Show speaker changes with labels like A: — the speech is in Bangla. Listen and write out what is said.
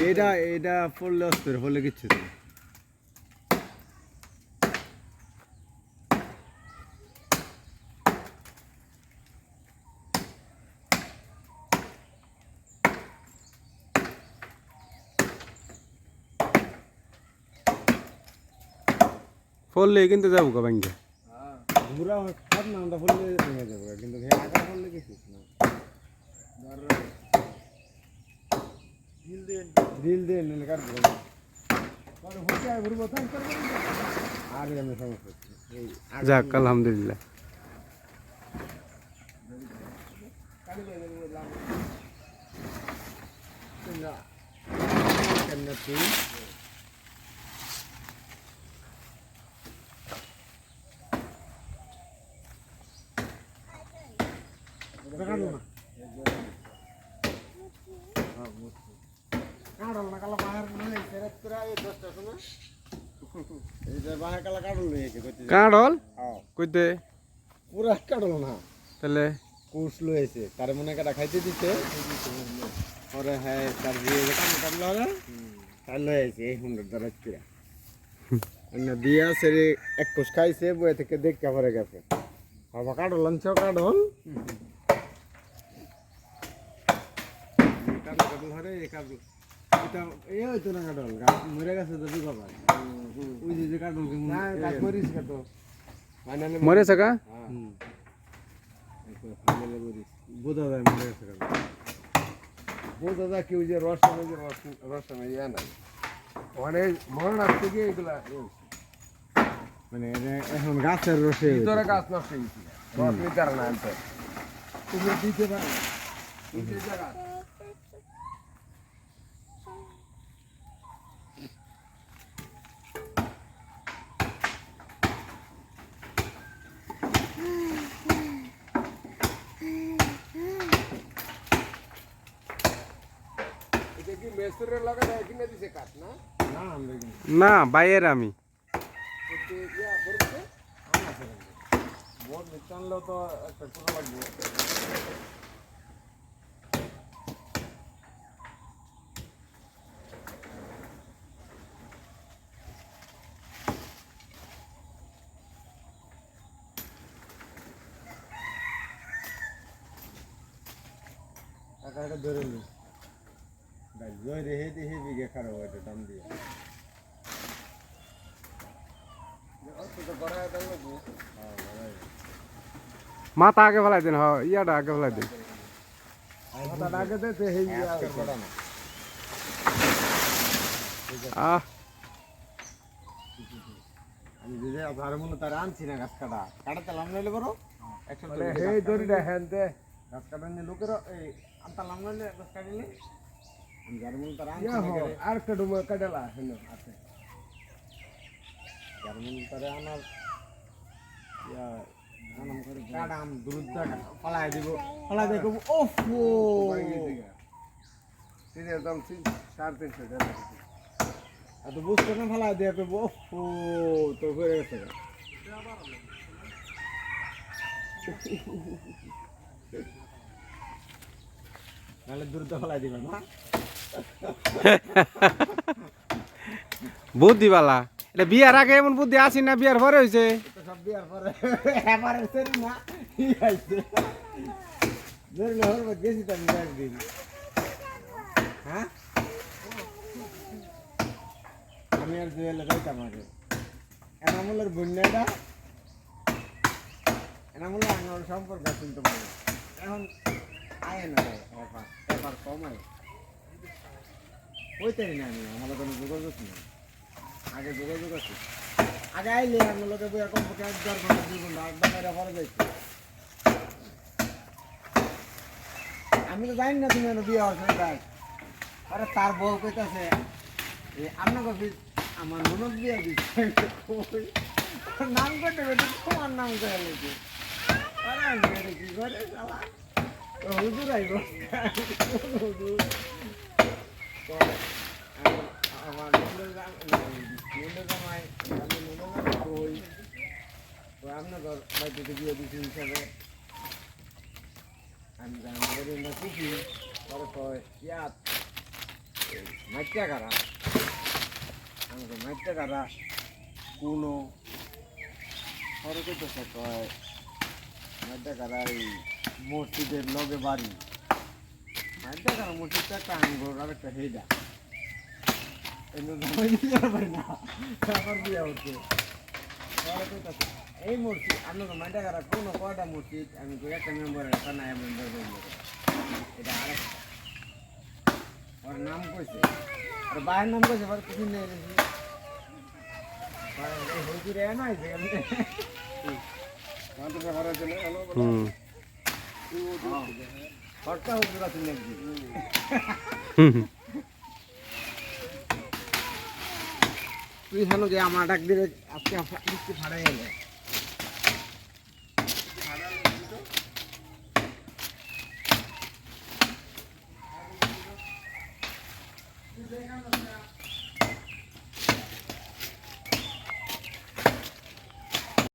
A: এটা এটা পড়লে অস্তের হলে কিচ্ছু নেই। ফললে কিন্তু যাবো গা ব্যাংকে ঘুরা খাত না আমরা ফললে ভেঙে যাবো কিন্তু আঁকা ফললে কিছু না দিল দিয়ে নিলে কাটবো আর আমি সমস্যা যাক আলহামদুলিল্লাহ কাঁড়ল কইতে পুরা কাঁড়ল না তাহলে কুশ লয়েছে তার মনে কাটা খাইতে দিতে পরে হ্যাঁ তার দিয়ে কাটলো হবে তার লয়েছে এই 100 টাকা কিরা দিয়া সেরে এক কুশ খাইছে বই থেকে দেখতে পরে গেছে বাবা কাটল লঞ্চ কাটল কাটল ধরে কাটল এটা এই হইতো না কাটল গাছ মরে গেছে তো বাবা ওই যে কাটল না গাছ মরিস কত ফাইনালে মরে থাকা ফাইনালে মরিস বোঝা যায় মরে গেছে কাটল বোঝা যায় কি ওই যে রস ইয়া না মানে মরণ আসতে গিয়ে এগুলা মানে এখন গাছের রসে ভিতরে গাছ নষ্ট হয়ে গেছে রস নিতে না আনতে তুমি দিতে পারো দিতে জায়গা না বাইয়ের আমি ধরে নি বিঘে খারাপ হয়েছে দাম দিয়ে মাথা আগে ফেলাই দিন ইয়াটা আগে ফেলাই দিন মাথাটা আগে দিতে আমি যে আধার মনে তার আনছি না গাছ কাটা কাটাতাম নইলে করো এই দড়িটা হ্যান দে গাছ কাটা নিয়ে লোকের এই আনতাম নইলে গাছ কাটিলে আমি যার মনে তার আনছি আর একটা ডুমো কাটালা হেন আছে যার মনে তারে আনার ইয়া আনাম করে কাটাম দুরুদ্দা ফলাই দিব ফলাই দেখো ওফো তিনের দাম 350 টাকা এত বুঝতে না ফলাই দিয়ে তো ওফো তো হয়ে গেছে নালে দুরুদ্দা ফলাই দিবেন না বুদ্ধিওয়ালা এটা বিয়ার আগে এমন বুদ্ধি আসি না বিয়ার পরে হয়েছে সব বিয়ার পরে এবারে সেরি না কি হইছে ধরলে হরবা গেছি তো আমি একদিন হ্যাঁ আমি আর জুয়েলে যাইতাম আগে এনামুলের বন্যাটা এনামুলের আঙুল সম্পর্ক শুনতে পারে এখন আয় না এবার কমায় ওইটাই না আমি আমাদের কোনো যোগাযোগ নেই আগে যোগাযোগ আছে আগে আইলে আমি লোকে বই কমপক্ষে 1 ঘন্টা 2 ঘন্টা আড্ডা পরে যাইছি আমি তো জানি না তুমি বিয়ে হচ্ছে তাই আরে তার বউ কইতাছে আপনাকে আমার ননদ বিয়ে দিচ্ছে নাম করতে তোমার নাম করে লেগে আরে আমি কি করে শালা হুজুর আইব হুজুর আমার ননদ জামাই আমি ননদ কই তো আপনাদের বাড়িতে বিয়ে দিচ্ছি হিসাবে আমি আমাদের না কুপি পরে কয় ইয়াত মাইটা কারা আমাকে মাইটা কারা কোনো পরে কইতেছে কয় মাইটা কারা এই মসজিদের লগে বাড়ি মাইটা কারা মসজিদটা একটা আঙ্গুর আর একটা হেডা এই মসজিদ আপনার মাইটা কারা কোনো কয়টা মসজিদ আমি একটা মেম্বার একটা নাই মেম্বার এটা আরেকটা ওর নাম কইছে আর বাইরের নাম কইছে পরে কিছু নেই হুজুর এ নাই যে আমি হরটা হুজুর আছে নাকি তুই হ্যালো যে আমার ডাক দিলে আজকে মিষ্টি ফাড়াই গেলে